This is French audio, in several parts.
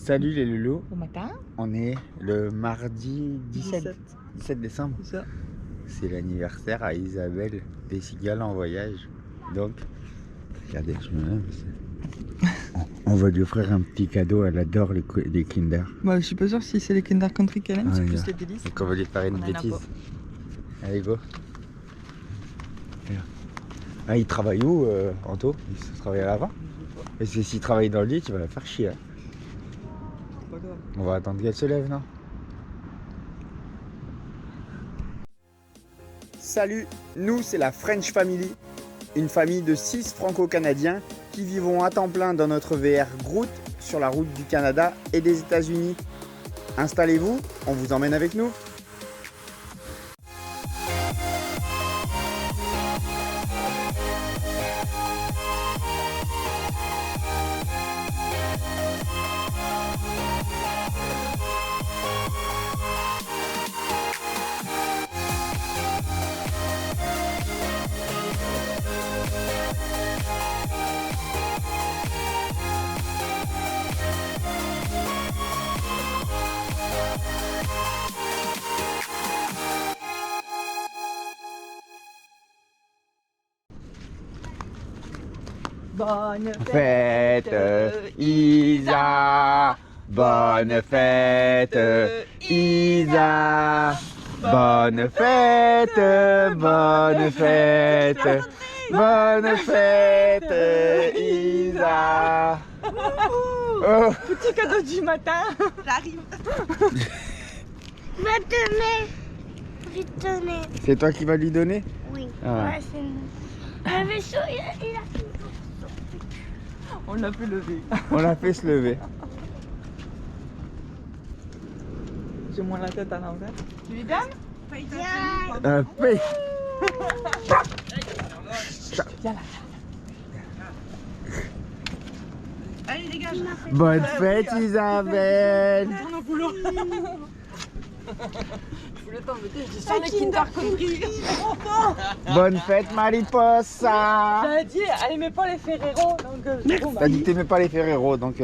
Salut les loulous. Bon matin. On est le mardi 17 décembre. C'est ça. C'est l'anniversaire à Isabelle des Cigales en voyage. Donc, regardez, je me lève. On va lui offrir un petit cadeau. Elle adore les Kinder. Bah, je suis pas sûr si c'est les Kinder Country qu'elle aime, c'est plus yeah. les délices. Donc on va lui faire une bêtise. Allez, go. Ah, il travaille où, Anto? Il travaille là-bas? Et s'il travaille dans le lit, tu vas la faire chier. Hein. On va attendre qu'elle se lève, non? Salut, nous c'est la French Family, une famille de 6 franco-canadiens qui vivons à temps plein dans notre VR Groot sur la route du Canada et des États-Unis. Installez-vous, on vous emmène avec nous. Bonne Fête Isa, bonne fête Isa, bonne fête, bonne fête, bonne fête Isa. Oh. Petit cadeau du matin. J'arrive. Va donner. Je vais te donner. C'est toi qui vas lui donner? Oui. Ah. Ouais, c'est nous. Le vaisseau, il a fait. On l'a fait lever. On l'a fait se lever. J'ai moins la tête à l'envers. Tu lui donnes? Paye. Viens là. Allez, dégage. Bonne fête Isabelle. Je voulais t'embêter, je dis ça les Kinder Country. Bonne fête Mariposa. J'avais dit, elle aimait pas les Ferrero, donc T'as dit que t'aimais pas les Ferrero, donc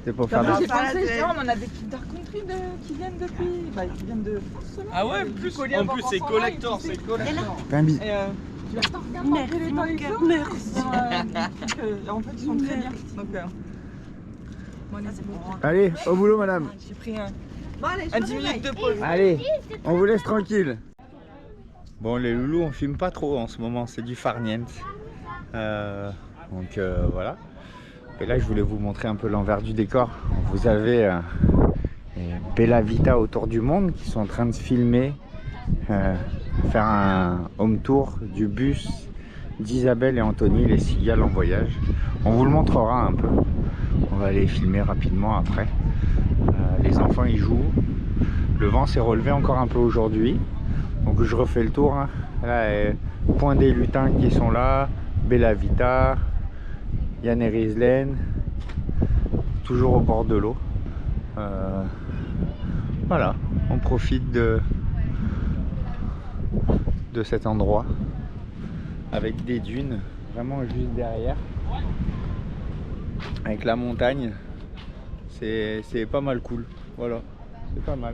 c'est pour faire j'ai des... pensé, genre, on a des Kinder Country qui viennent depuis. Bah, qui viennent de France seulement. Ah ouais, plus, en plus c'est collector, c'est collector. Fais un bisou. Et tu vas te regarder les temps ils sont. Merci. En fait, ils sont très bien. Donc, bon, allez, c'est bon. Allez, au boulot madame. J'ai pris un 10 minutes de pause. Allez, on vous laisse tranquille. Bon les loulous, on filme pas trop en ce moment, c'est du farniente. Donc voilà. Et là je voulais vous montrer un peu l'envers du décor. Vous avez Bella Vita autour du monde qui sont en train de se filmer, faire un home tour du bus d'Isabelle et Anthony, les Cigales en voyage. On vous le montrera un peu. On va aller filmer rapidement après. Les enfants ils jouent. Le vent s'est relevé encore un peu aujourd'hui. Donc je refais le tour. Hein. Là, Point des Lutins qui sont là. Bella Vita. Yann et Rieslen. Toujours au bord de l'eau. Voilà. On profite de cet endroit. Avec des dunes vraiment juste derrière. Avec la montagne. C'est pas mal cool. Voilà. C'est pas mal.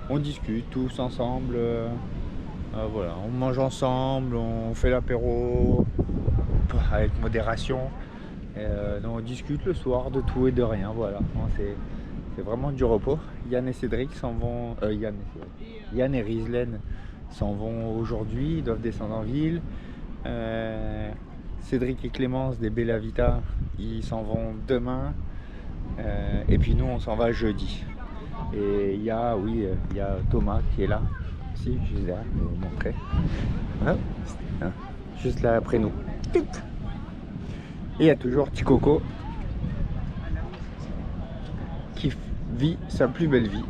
On discute tous ensemble. Voilà. On mange ensemble. On fait l'apéro. Avec modération. On discute le soir de tout et de rien. Voilà. C'est vraiment du repos. Yann et Cédric s'en vont. Yann et Rieslen s'en vont aujourd'hui. Ils doivent descendre en ville. Cédric et Clémence des Bella Vita, ils s'en vont demain. Et puis nous on s'en va jeudi. Et il y a Thomas qui est là aussi, je vais vous montrer. Hein, juste là après nous. Et il y a toujours Petit Coco qui vit sa plus belle vie.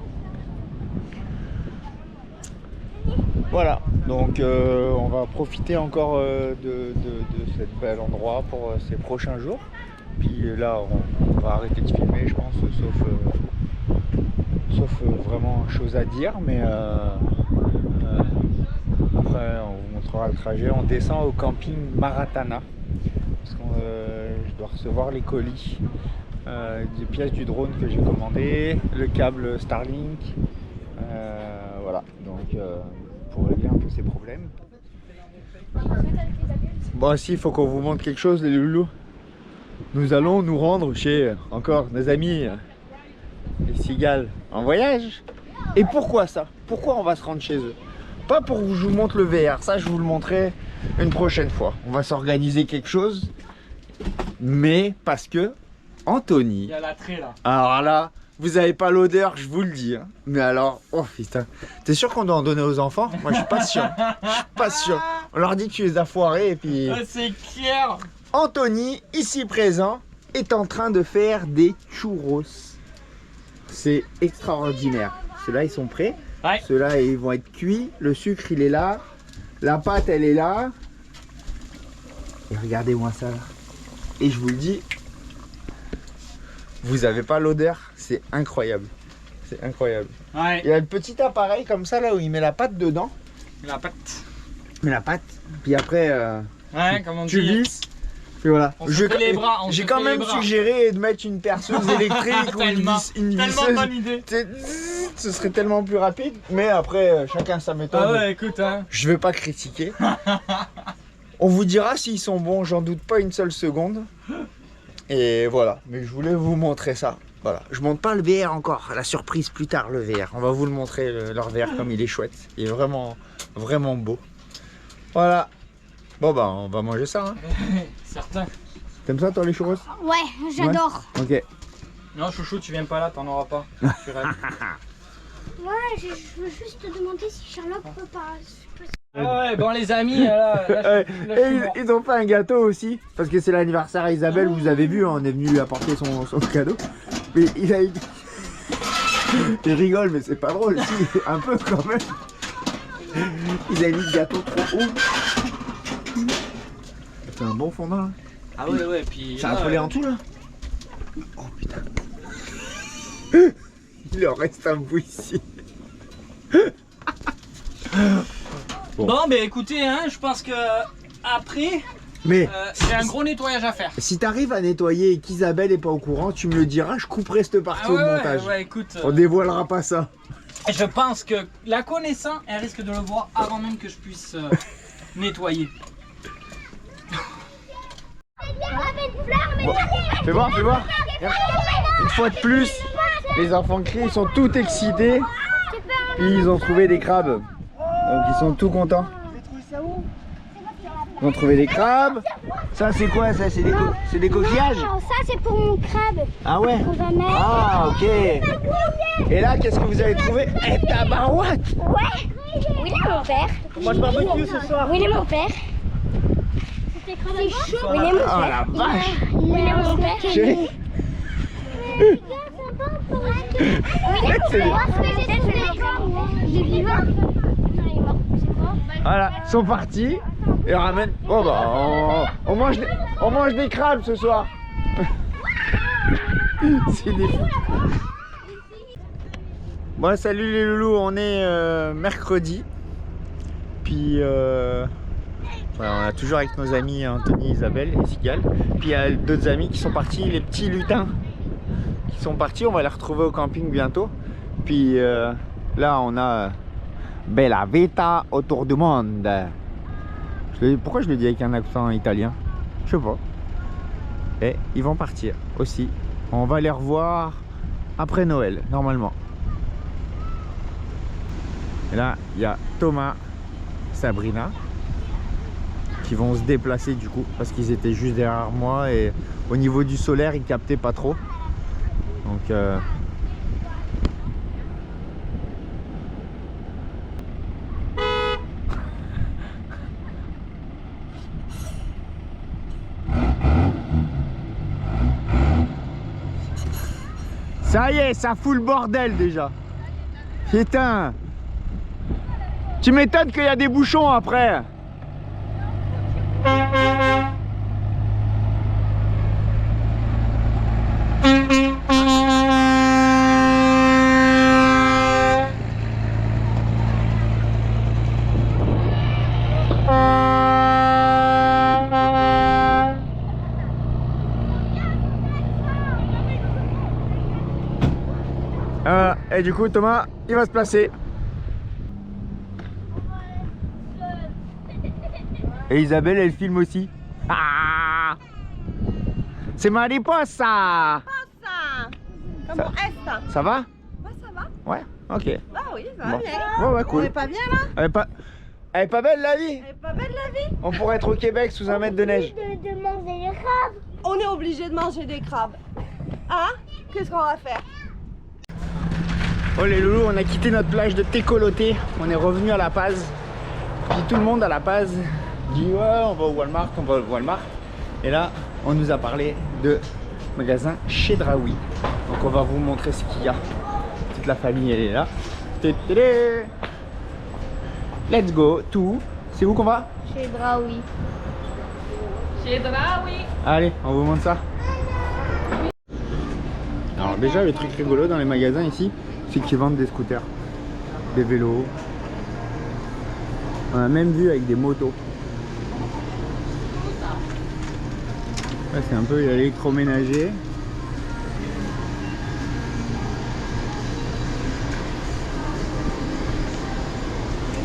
Voilà, donc on va profiter encore de cet bel endroit pour ces prochains jours. Puis là, on va arrêter de filmer, je pense, sauf vraiment chose à dire. Mais après, on vous montrera le trajet. On descend au camping Maratana. Parce que je dois recevoir les colis des pièces du drone que j'ai commandé, le câble Starlink, voilà, donc pour régler un peu ces problèmes. Bon, si, il faut qu'on vous montre quelque chose les loulous. Nous allons nous rendre chez encore nos amis les cigales en voyage. Et pourquoi ça? Pourquoi on va se rendre chez eux? Pas pour que je vous montre le VR, ça je vous le montrerai une prochaine fois. On va s'organiser quelque chose, mais parce que Anthony... Il y a l'attrait là. Alors là, vous avez pas l'odeur, je vous le dis. Hein. Mais alors, oh putain. T'es sûr qu'on doit en donner aux enfants? Moi je suis pas sûr. Je suis pas sûr. On leur dit que tu les as foirés et puis... C'est clair. Anthony, ici présent, est en train de faire des churros. C'est extraordinaire. Ceux-là, ils sont prêts. Ouais. Ceux-là, ils vont être cuits. Le sucre, il est là. La pâte, elle est là. Et regardez-moi ça là. Et je vous le dis, vous avez pas l'odeur. C'est incroyable. C'est incroyable. Ouais. Il y a le petit appareil comme ça là où il met la pâte dedans. La pâte. Il met la pâte. Puis après, Ouais, comme on tu dit. visses. Puis voilà. On se fait les bras, on J'ai se quand fait même les bras. suggéré de mettre une perceuse électrique ou Tellement une tellement visseuse. bonne idée. Ce serait tellement plus rapide. Mais après, chacun sa méthode. Ah ouais, écoute, hein. Je vais pas critiquer. On vous dira s'ils sont bons, j'en doute pas une seule seconde. Et voilà. Mais je voulais vous montrer ça. Voilà. Je montre pas le VR encore. La surprise plus tard, le VR. On va vous le montrer, leur VR, comme il est chouette. Il est vraiment, vraiment beau. Voilà. Bon bah, on va manger ça. Hein. Certain. T'aimes ça toi les churros? Ouais, j'adore. Ok. Non, chouchou, tu viens pas là, t'en auras pas. Tu rêves. Moi, je veux juste te demander si Charlotte peut pas. Ah ouais, bon les amis, là Et je suis mort. ils ont fait un gâteau aussi, parce que c'est l'anniversaire à Isabelle, vous avez vu, hein, on est venu lui apporter son cadeau. Mais il a... Il rigole, mais c'est pas drôle, si, un peu quand même. Il a mis le gâteau trop haut. C'est un bon fondant là. Ah ouais, ouais, puis... C'est un pelé en tout là. Oh putain. Il en reste un bout ici. Bon, ben écoutez, hein, je pense que après, Mais c'est un gros nettoyage à faire. si t'arrives à nettoyer et qu'Isabelle est pas au courant, tu me le diras, je couperai cette partie Ah au ouais, montage. ouais, écoute, On dévoilera pas ça. je pense que la connaissant, elle risque de le voir avant même que je puisse nettoyer. Bon, fais voir, fais voir. Une fois de plus, les enfants crient, ils sont tout excités. Puis ils ont trouvé des crabes. Donc ils sont tout contents. Ils ont trouvé des crabes. Ça c'est quoi ça? C'est des coquillages? Non, ça c'est pour mon crabe. Ah ouais? On va mettre. Ah ok. Et là qu'est-ce que vous avez trouvé? Eh tabarouette! Ouais. Où il est mon père? Moi je barbecue ce soir. Où il est mon père? C'est chaud. Où il est mon Oh père? la vache! Où il est mon père? Chérie. Voilà, ils sont partis et on ramène. Oh bah on mange des crabes ce soir. C'est des fous. Bon salut les loulous, on est mercredi. Puis voilà, on est toujours avec nos amis Anthony, Isabelle et Sigal. Puis il y a d'autres amis qui sont partis, les petits lutins qui sont partis, on va les retrouver au camping bientôt. Puis là on a Bella Vita autour du monde. Pourquoi je le dis avec un accent italien? Je sais pas. Et ils vont partir aussi. On va les revoir après Noël, normalement. Et là, il y a Thomas, Sabrina, qui vont se déplacer du coup, parce qu'ils étaient juste derrière moi et au niveau du solaire, ils captaient pas trop. Donc ça y est, ça fout le bordel déjà. Putain. Tu m'étonnes qu'il y a des bouchons après. Et du coup Thomas il va se placer. Et Isabelle elle filme aussi. Ah, c'est Mariposa. Comment est-ce? Ça va? Ouais, ça va. Ouais, ok. Ah oui, ça Bon. va bien. Bon, bah, On cool. est pas bien là? Elle est pas belle la vie. Elle est pas belle la vie? On pourrait être au Québec sous un mètre de neige. De manger les crabes. On est obligé de manger des crabes. Hein? Qu'est-ce qu'on va faire? Oh les loulous, on a quitté notre plage de Tecoloté. On est revenu à La Paz. Puis tout le monde à La Paz dit ouais on va au Walmart, on va au Walmart. Et là on nous a parlé de magasin Chedraoui. Donc on va vous montrer ce qu'il y a. Toute la famille elle est là. Tétélé. Let's go, tout. C'est où qu'on va? Chez Draoui. Allez, on vous montre ça. Alors déjà le truc rigolo dans les magasins ici, c'est qu'ils vendent des scooters, des vélos. On a même vu avec des motos. Là c'est un peu l'électroménager.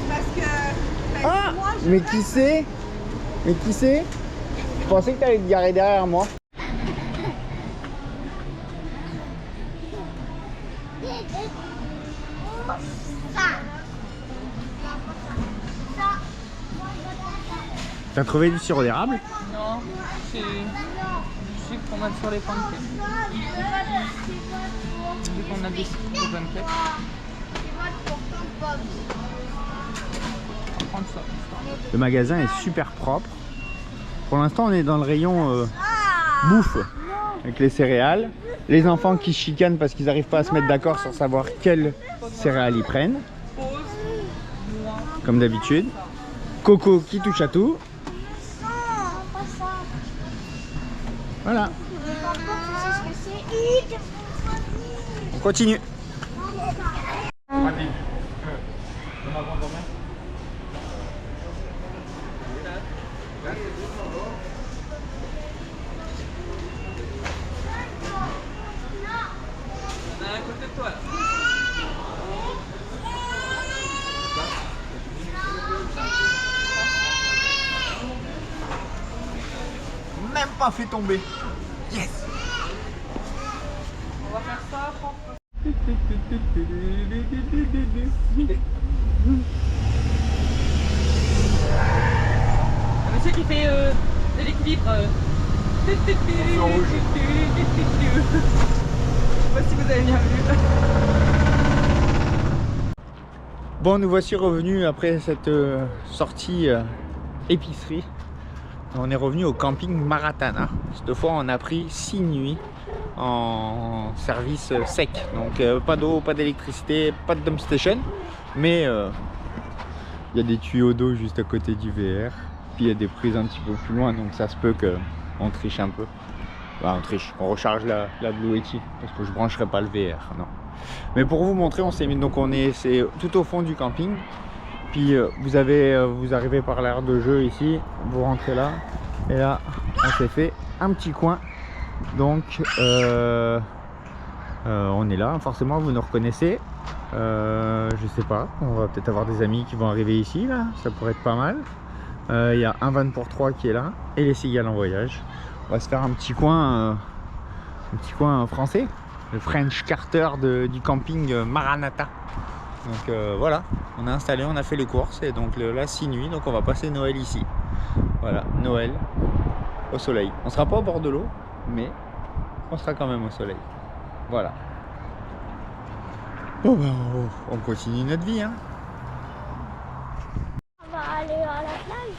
Parce que. Ah, mais qui c'est? Mais qui c'est? Je pensais que tu allais te garer derrière moi. T'as trouvé du sirop d'érable? Non, c'est du sucre qu'on met sur les pancakes. Vu qu'on a des sucres de pancakes. On va prendre ça. Le magasin est super propre. Pour l'instant, on est dans le rayon bouffe avec les céréales. Les enfants qui se chicanent parce qu'ils n'arrivent pas à se mettre d'accord sur savoir quelles céréales ils prennent. Comme d'habitude. Coco qui touche à tout. Voilà. On continue. On est à côté de toi là. Même pas fait tomber. Yes. On va faire ça. Un monsieur qui fait de l'équilibre. Je sais pas si vous avez bien vu. Bon, nous voici revenus après cette sortie épicerie. On est revenu au camping Maratana. Cette fois, on a pris 6 nuits en service sec. Donc, pas d'eau, pas d'électricité, pas de dump station. Mais il y a des tuyaux d'eau juste à côté du VR. Puis il y a des prises un petit peu plus loin. Donc, ça se peut qu'on triche un peu. Bah, on triche, on recharge la Blue Yeti. Parce que je brancherai pas le VR. Non. Mais pour vous montrer, on s'est mis. Donc, c'est tout au fond du camping. Puis vous arrivez par l'aire de jeu ici, vous rentrez là, et là on s'est fait un petit coin. Donc on est là, forcément vous nous reconnaissez. Je sais pas, on va peut-être avoir des amis qui vont arriver ici là, ça pourrait être pas mal. Il y a un van pour 3 qui est là, et les cigales en voyage. On va se faire un petit coin français, le French Carter du camping Maranata. Donc voilà, on a installé, on a fait les courses et donc là 6 nuits, donc on va passer Noël ici. Voilà, Noël au soleil. On sera pas au bord de l'eau, mais on sera quand même au soleil. Voilà. Bon bah, on continue notre vie hein. On va aller à la plage.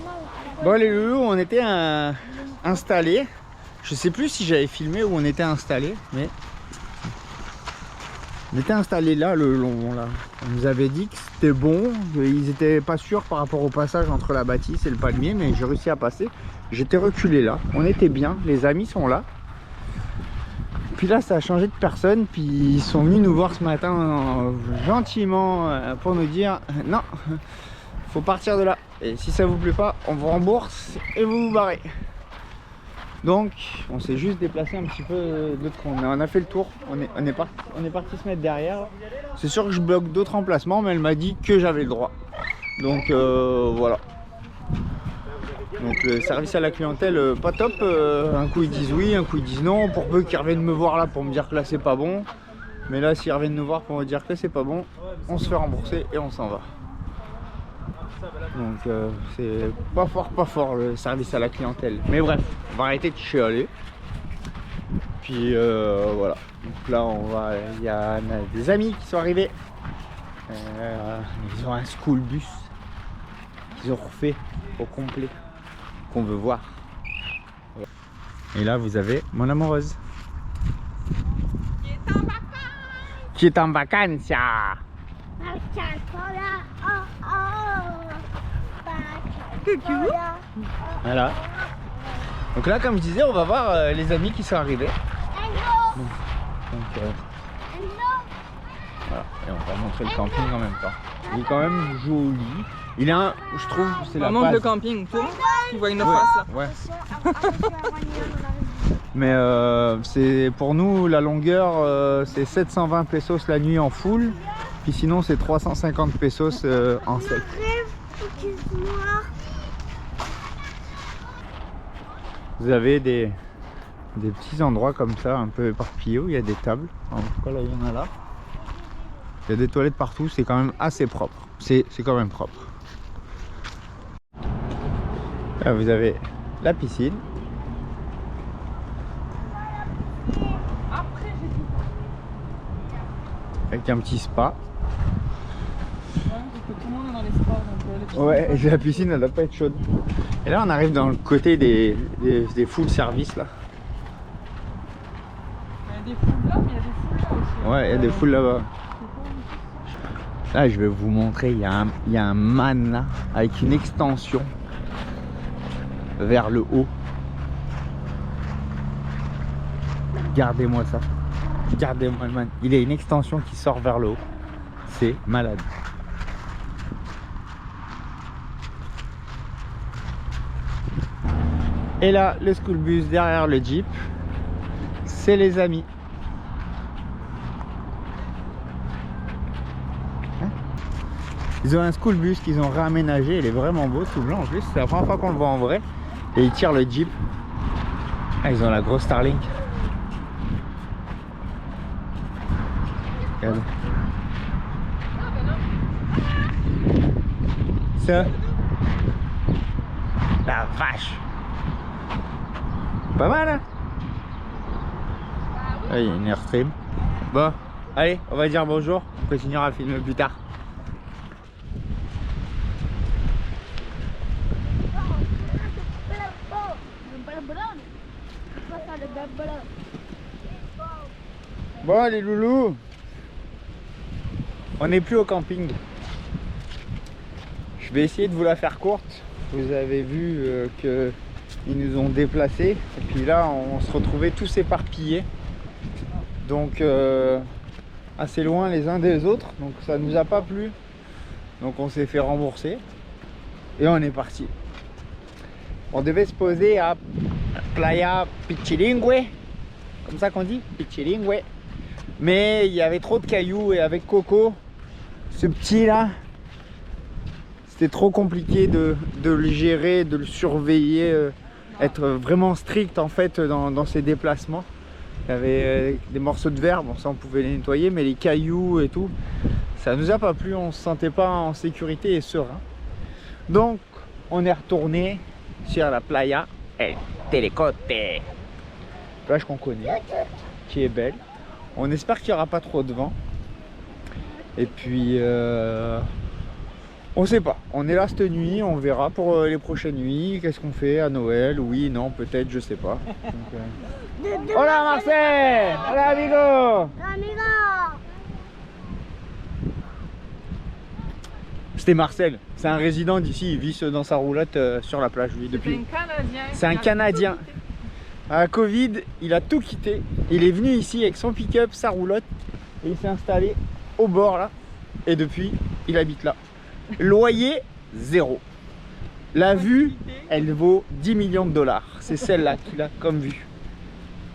Non, à la Bon les loulous, on était installés. Je sais plus si j'avais filmé où on était installés, mais on était installés là, le long là. On nous avait dit que c'était bon. Ils étaient pas sûrs par rapport au passage entre la bâtisse et le palmier, mais j'ai réussi à passer. J'étais reculé là. On était bien. Les amis sont là. Puis là, ça a changé de personne. Puis ils sont venus nous voir ce matin gentiment pour nous dire non, faut partir de là. Et si ça vous plaît pas, on vous rembourse et vous vous barrez. Donc on s'est juste déplacé un petit peu de trop. On a fait le tour, on est parti se mettre derrière. C'est sûr que je bloque d'autres emplacements, mais elle m'a dit que j'avais le droit. Donc voilà. Donc le service à la clientèle pas top. Un coup ils disent oui, un coup ils disent non. Pour peu qu'ils reviennent me voir là pour me dire que là c'est pas bon. Mais là s'ils reviennent nous voir pour me dire que c'est pas bon, on se fait rembourser et on s'en va. Donc c'est pas fort le service à la clientèle. Mais bref, on va arrêter de chialer. Puis voilà. Donc là il y a des amis qui sont arrivés. Ils ont un school bus qu'ils ont refait au complet, qu'on veut voir. Et là vous avez mon amoureuse qui est en vacances. Coucou. Voilà. Donc là, comme je disais, on va voir les amis qui sont arrivés. Donc, voilà. Et on va montrer le camping en même temps. Il est quand même joli. Il est un, je trouve, c'est la Montre base. le camping, toi. Tu vois une face là. Ouais. Mais c'est pour nous la longueur, c'est 720 pesos la nuit en full. Puis sinon c'est 350 pesos en sec. Vous avez des petits endroits comme ça, un peu éparpillés, où il y a des tables. En tout cas là il y en a là. Il y a des toilettes partout, c'est quand même assez propre. C'est quand même propre. Là vous avez la piscine. Avec un petit spa. Tout le monde est dans les spas, donc Ouais, et la piscine elle doit pas être chaude. Et là on arrive dans le côté des full service là. il y a des foules là, mais il y a des foules là aussi. Ouais, il y a des foules là-bas. Là je vais vous montrer, il y a un man là, avec une extension vers le haut. Regardez-moi ça. Regardez-moi le man. Il a une extension qui sort vers le haut. C'est malade. Et là, le school bus derrière le jeep, c'est les amis. Ils ont un school bus qu'ils ont réaménagé. Il est vraiment beau, tout blanc en plus. C'est la première fois qu'on le voit en vrai. Et ils tirent le jeep. Ah, ils ont la grosse Starlink. Regarde. Ça. La vache. Pas mal hein. Ah, il y a une airstream. Bon, allez, on va dire bonjour. On continuera à filmer plus tard. Bon les loulous, on n'est plus au camping. Je vais essayer de vous la faire courte. Vous avez vu qu'ils nous ont déplacés. Et puis là on se retrouvait tous éparpillés. Donc assez loin les uns des autres. Donc ça nous a pas plu. Donc on s'est fait rembourser. Et on est parti. On devait se poser à Playa Pichilingue. Comme ça qu'on dit, Pichilingue. Mais il y avait trop de cailloux et avec Coco, ce petit là, c'était trop compliqué de le gérer, de le surveiller, être vraiment strict en fait dans ses déplacements. Il y avait des morceaux de verre, bon ça on pouvait les nettoyer, mais les cailloux et tout, ça nous a pas plu, on se sentait pas en sécurité et serein. Donc on est retourné sur la playa El Telecote, plage qu'on connaît, qui est belle. On espère qu'il n'y aura pas trop de vent. Et puis on sait pas, on est là cette nuit, on verra pour les prochaines nuits. Qu'est-ce qu'on fait à Noël? Oui, non, peut-être, je sais pas. Donc, Hola Marcel! Hola amigo! C'était Marcel, c'est un résident d'ici, il vit dans sa roulotte sur la plage lui depuis. C'est un Canadien. À Covid, il a tout quitté. Il est venu ici avec son pick-up, sa roulotte, et il s'est installé au bord là. Et depuis, il habite là. Loyer 0. La vue, elle vaut 10 millions de dollars. C'est celle-là qu'il a comme vue.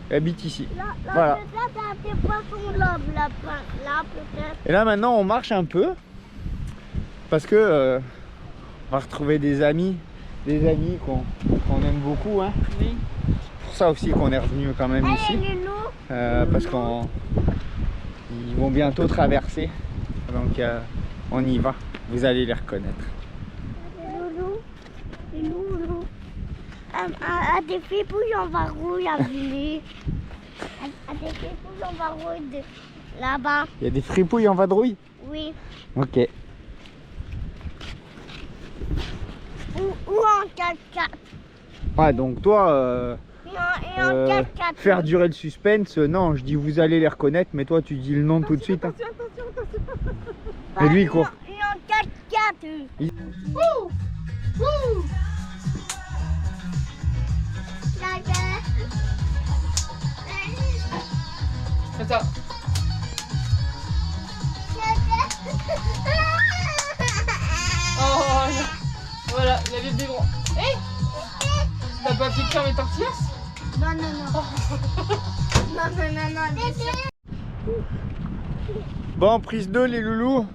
Elle habite ici. Voilà. Peut-être t'as des poissons là, peut-être. Et là maintenant on marche un peu parce que on va retrouver des amis qu'on aime beaucoup. Hein. Oui. C'est pour ça aussi qu'on est revenu quand même ici. Allez, Loulou. Parce qu'ils vont bientôt traverser. Donc on y va. Vous allez les reconnaître. Loulou. Loulou. À des fripouilles en varouille à Villiers. À des fripouilles en varouille là-bas. Il y a des fripouilles en vadrouille? Oui. Ok. Ou en 4x4. Ouais, donc toi, Et en 4x4. faire durer le suspense, non, je dis vous allez les reconnaître, mais toi tu dis le nom tout de suite. Hein. Et lui il court. Et en 4x4. Il- Ouh. Ouh. C'est ça. Oh, voilà, la vie de biberon. Hé, t'as pas fixé mes tortillas? Non, non, non. Non. Bon, prise 2 les loulous.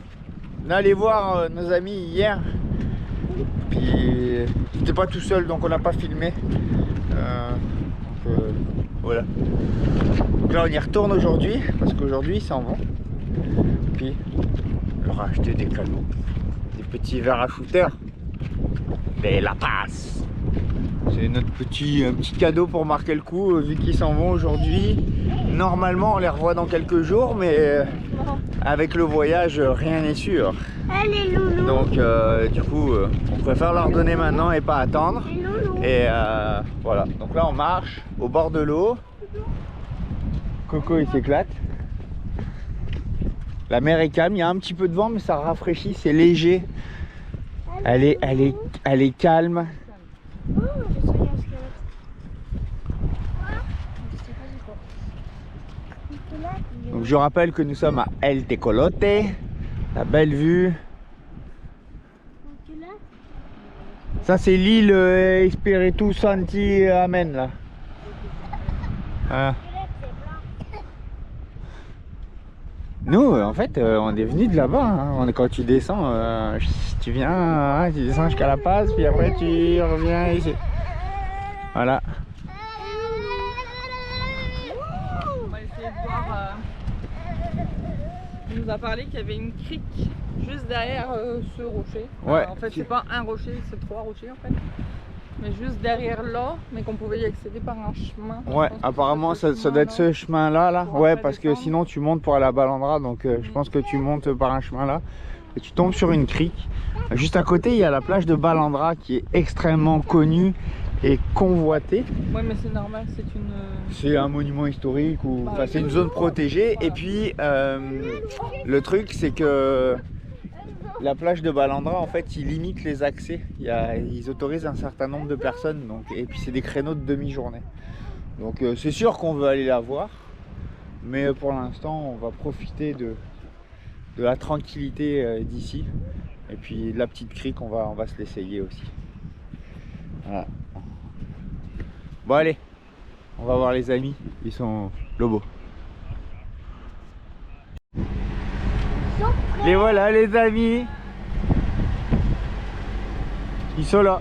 On est allé voir nos amis hier. Puis j'étais pas tout seul donc on n'a pas filmé. Voilà. Donc là on y retourne aujourd'hui parce qu'aujourd'hui ils s'en vont. Puis on leur a acheté des cadeaux. Des petits verres à shooter. Et la passe. C'est notre un petit cadeau pour marquer le coup vu qu'ils s'en vont aujourd'hui. Normalement on les revoit dans quelques jours mais avec le voyage rien n'est sûr. Allez, Loulou. Donc du coup on préfère leur donner maintenant et pas attendre. Loulou. Et voilà, donc là on marche au bord de l'eau. Coco il s'éclate. La mer est calme, il y a un petit peu de vent mais ça rafraîchit, c'est léger. Elle est calme. Oh, j'ai soigné un squelette. Donc je rappelle que nous sommes à El Tecolote, la belle vue. Ça c'est l'île Espiritu Santi Amen là. Ah. Nous en fait on est venu de là-bas. Hein. Quand tu descends, tu viens, tu descends jusqu'à La Paz, puis après tu reviens ici. Voilà. On va essayer de voir. Il nous a parlé qu'il y avait une crique juste derrière ce rocher. Ouais. En fait, c'est pas un rocher, c'est 3 rochers en fait. Mais juste derrière là, mais qu'on pouvait y accéder par un chemin. Ouais, apparemment ça doit être ce chemin là. Ouais, parce que sinon tu montes pour aller à Balandra, donc je pense que tu montes par un chemin là et tu tombes sur une crique. Juste à côté il y a la plage de Balandra qui est extrêmement connue et convoitée. Ouais, mais c'est normal, C'est un monument historique ou enfin, c'est une zone protégée. Et puis le truc c'est que la plage de Balandra en fait ils limitent les accès. Ils autorisent un certain nombre de personnes donc, et puis c'est des créneaux de demi-journée. Donc c'est sûr qu'on veut aller la voir. Mais pour l'instant on va profiter de la tranquillité d'ici. Et puis de la petite crique on va se l'essayer aussi. Voilà. Bon allez, on va voir les amis, ils sont Lobo. Les voilà les amis. Ils sont là.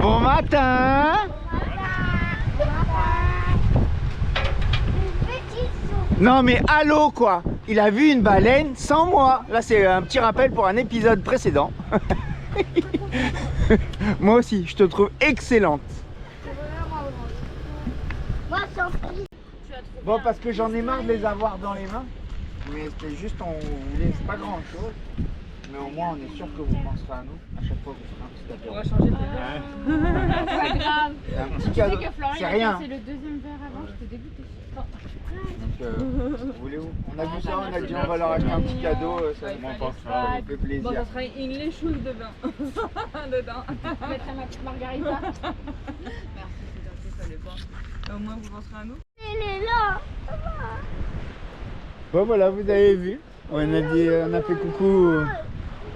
Bon matin. Non mais allô quoi. Il a vu une baleine sans moi. Là c'est un petit rappel pour un épisode précédent. Moi aussi, je te trouve excellente. Bon, parce que j'en ai marre de les avoir dans les mains. Mais c'était juste, on voulait pas grand chose. Mais au moins, on est sûr que vous penserez à nous. À chaque fois, vous ferez un petit cadeau. On va changer de Pas grave. Un petit cadeau. C'est rien. C'est le deuxième verre avant, j'étais dégoûtée. Donc, voulez-vous? On a vu ça, on a dit on va leur acheter un petit cadeau. Ça nous fait plaisir. Bon, ça sera une léchouse de vin. Dedans. Je mettrai ma petite margarita. Merci, c'est gentil, ça dépend. Au moins, vous penserez à nous. Il est là. Bon voilà, vous avez vu. On a fait coucou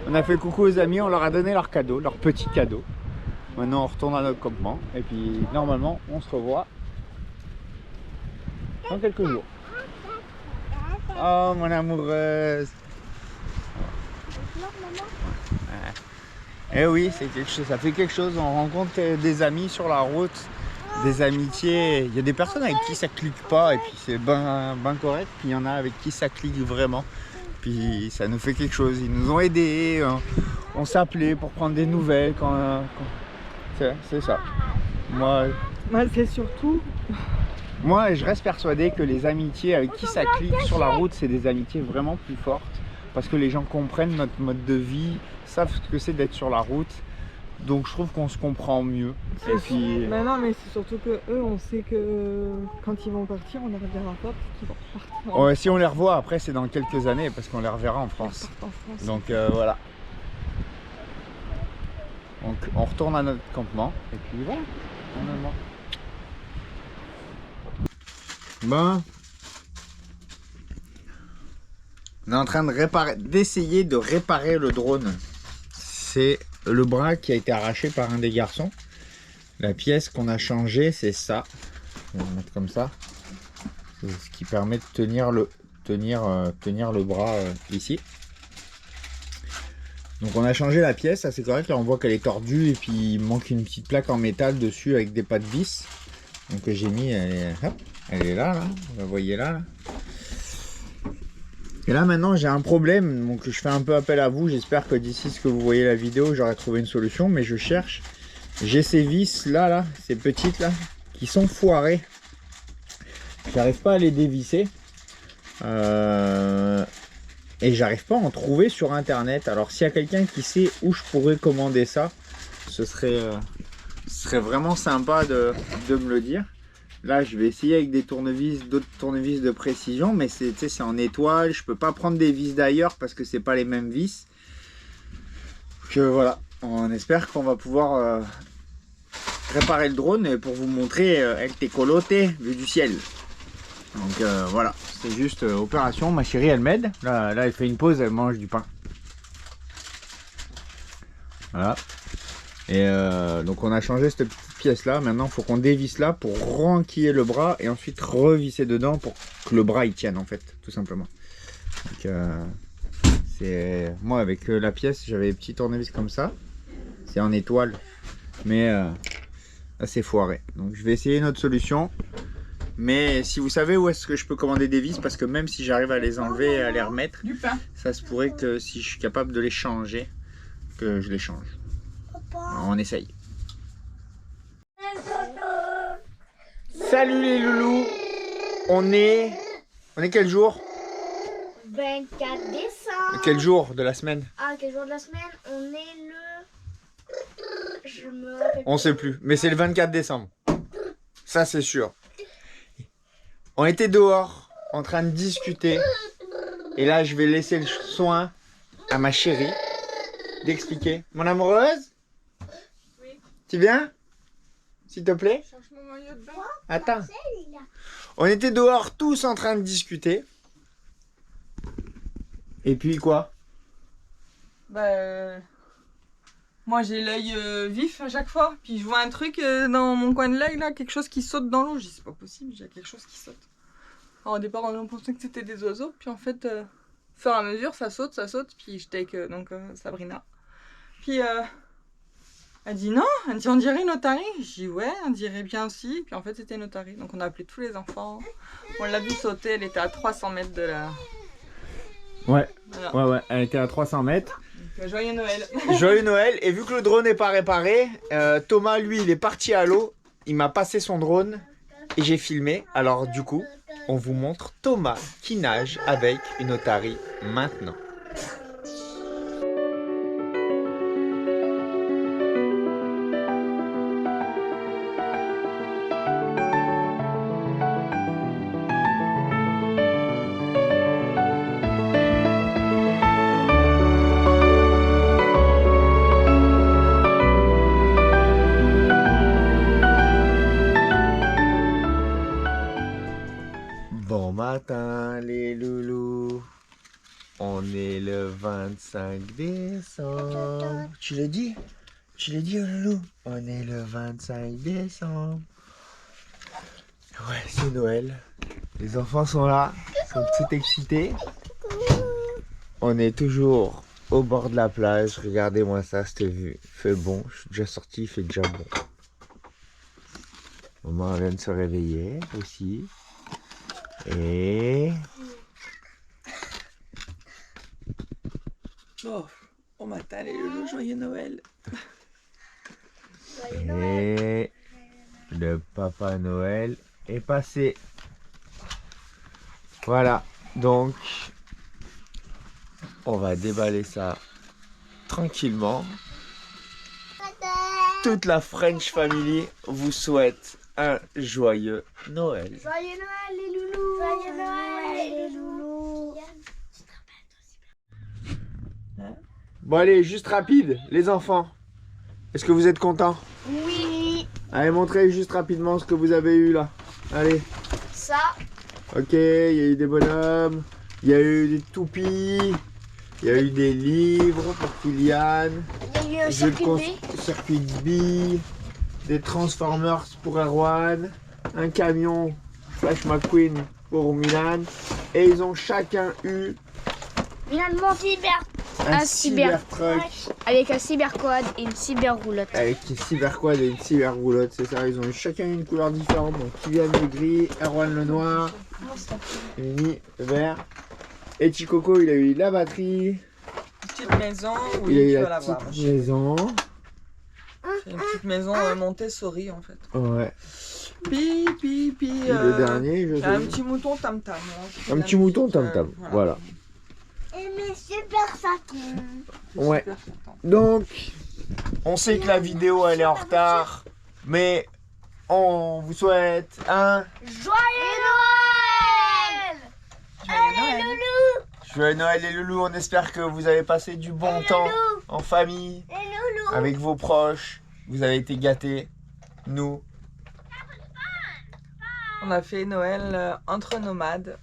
On a fait coucou aux amis, on leur a donné leur cadeau, leur petit cadeau. Maintenant on retourne à notre campement et puis normalement on se revoit dans quelques jours. Oh mon amoureuse. Eh oui, c'est quelque chose, ça fait quelque chose, on rencontre des amis sur la route, des amitiés. Il y a des personnes avec qui ça clique pas et puis c'est ben correct, puis il y en a avec qui ça clique vraiment. Puis ça nous fait quelque chose, ils nous ont aidés, on s'appelait pour prendre des nouvelles c'est ça. Moi c'est surtout... Moi, je reste persuadé que les amitiés avec qui ça clique sur la route, c'est des amitiés vraiment plus fortes. Parce que les gens comprennent notre mode de vie, savent ce que c'est d'être sur la route. Donc je trouve qu'on se comprend mieux. Et puis... Mais non, mais c'est surtout que eux, on sait que quand ils vont partir, on ne les reverra pas parce qu'ils vont repartir. Ouais, si on les revoit après, c'est dans quelques années parce qu'on les reverra en France. Donc voilà. Donc on retourne à notre campement et puis voilà. Bon. On est en train d'essayer de réparer le drone. C'est le bras qui a été arraché par un des garçons. La pièce qu'on a changée, c'est ça. On va le mettre comme ça. C'est ce qui permet de tenir le bras ici. Donc on a changé la pièce, ça c'est correct. Là on voit qu'elle est tordue et puis il manque une petite plaque en métal dessus avec des pas de vis. Donc j'ai mis, elle est là, vous la voyez là. Et là maintenant j'ai un problème, donc je fais un peu appel à vous. J'espère que d'ici ce que vous voyez la vidéo, j'aurai trouvé une solution. Mais je cherche, j'ai ces vis là, ces petites là, qui sont foirées. J'arrive pas à les dévisser. Et j'arrive pas à en trouver sur internet. Alors s'il y a quelqu'un qui sait où je pourrais commander ça, ce serait vraiment sympa de me le dire. Là je vais essayer avec des tournevis, d'autres tournevis de précision, mais c'est en étoile, je peux pas prendre des vis d'ailleurs parce que c'est pas les mêmes vis. Que voilà, on espère qu'on va pouvoir réparer le drone pour vous montrer el tecolote vu du ciel. Donc voilà, c'est juste opération. Ma chérie elle m'aide, là elle fait une pause, elle mange du pain. Voilà. Et donc on a changé cette petite pièce là. Maintenant il faut qu'on dévisse là pour renquiller le bras et ensuite revisser dedans pour que le bras il tienne en fait, tout simplement. Donc c'est moi avec la pièce, j'avais des petits tournevis comme ça. C'est en étoile, mais là c'est foiré. Donc je vais essayer une autre solution. Mais si vous savez où est-ce que je peux commander des vis, parce que même si j'arrive à les enlever et à les remettre, ça se pourrait que si je suis capable de les changer, que je les change. Alors, on essaye. Salut les loulous. On est quel jour? 24 décembre. Quel jour de la semaine? Ah, quel jour de la semaine? On est le... Je me rappelle. On sait plus, mais c'est le 24 décembre. Ça c'est sûr. On était dehors, en train de discuter. Et là, je vais laisser le soin à ma chérie d'expliquer. Mon amoureuse? Oui. Tu viens? S'il te plaît? Cherche mon maillot de bain. Attends. On était dehors tous en train de discuter. Et puis quoi? Bah... Moi j'ai l'œil vif à chaque fois, puis je vois un truc dans mon coin de l'œil là, quelque chose qui saute dans l'eau. Je dis c'est pas possible, j'ai quelque chose qui saute. Alors, au départ on pensait que c'était des oiseaux, puis en fait, au fur et à mesure ça saute, puis j'étais avec Sabrina. Puis elle dit non, elle dit on dirait une otarie. Je dis ouais, on dirait bien aussi, puis en fait c'était une otarie. Donc on a appelé tous les enfants, on l'a vu sauter, elle était à 300 mètres de la... Ouais, voilà. ouais, elle était à 300 mètres. Joyeux Noël. Joyeux Noël. Et vu que le drone n'est pas réparé, Thomas, lui, il est parti à l'eau. Il m'a passé son drone et j'ai filmé. Alors du coup, on vous montre Thomas qui nage avec une otarie maintenant. Bon matin les loulous. On est le 25 décembre. Tu l'as dit? Tu l'as dit, oh loulou? On est le 25 décembre. Ouais, c'est Noël. Les enfants sont là, ils sont tout excités. On est toujours au bord de la plage. Regardez-moi ça, cette vue. Il fait bon, je suis déjà sorti, il fait déjà bon. Maman vient de se réveiller aussi. Et... Oh, on matin, les loulous, joyeux Noël. Et... Le Papa Noël est passé. Voilà, donc on va déballer ça tranquillement. Toute la French Family vous souhaite un joyeux Noël. Joyeux Noël les loulous. Joyeux Noël les loulous. Bon allez, juste rapide, les enfants. Est-ce que vous êtes contents? Oui. Allez, montrez juste rapidement ce que vous avez eu là. Allez. Ça. Ok, il y a eu des bonhommes, il y a eu des toupies, il y a eu des livres pour Kylian, Il y a eu un jeux de circuit circuit de billes, des Transformers pour Erwan, un camion Flash McQueen pour Milan, et ils ont chacun eu Finalement, un cyber Cybertruck avec un cyberquad et une cyberroulotte. avec une cyberquad et une cyberroulotte, c'est ça, ils ont eu chacun une couleur différente, donc Kylian le gris, Erwan le noir, Mini le vert, et Chicoco il a eu la batterie, Petite maison, il a oui, eu tu vas la la voir. petite maison, C'est une petite maison Montessori en fait. ouais, Puis, et le dernier, je il y a un sais. petit mouton tam-tam. Un petit mouton tam-tam, voilà. Et mes super satins. Ouais. Donc, on sait que la vidéo elle est en retard, mais on vous souhaite un Joyeux Noël. Joyeux Noël. joyeux Noël les loulous. On espère que vous avez passé du bon temps en famille, Les loulous. avec vos proches. Vous avez été gâtés. Nous, On a fait Noël entre nomades.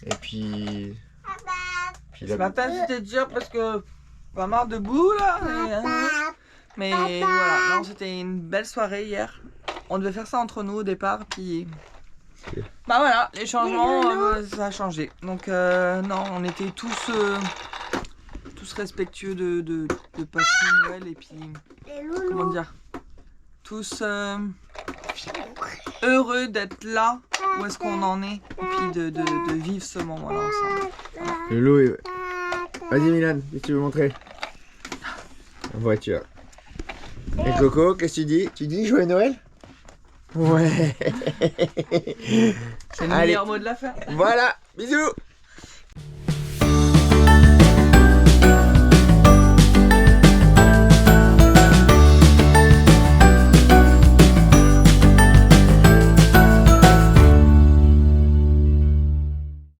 et puis Ce la- matin c'était dur parce que pas marre debout là. Mais voilà, non, c'était une belle soirée hier. On devait faire ça entre nous au départ, puis bah voilà, les changements, ça a changé. Donc non, on était tous respectueux de passer Noël et puis Les comment loulous. dire, tous heureux d'être là où est-ce qu'on en est et puis de vivre ce moment-là ensemble. le loup. Vas-y Milan, qu'est-ce que tu veux montrer? La voiture. Et Coco, qu'est-ce que tu dis? Tu dis joyeux Noël? Ouais. C'est le Allez. meilleur mot de la fin. Voilà, bisous.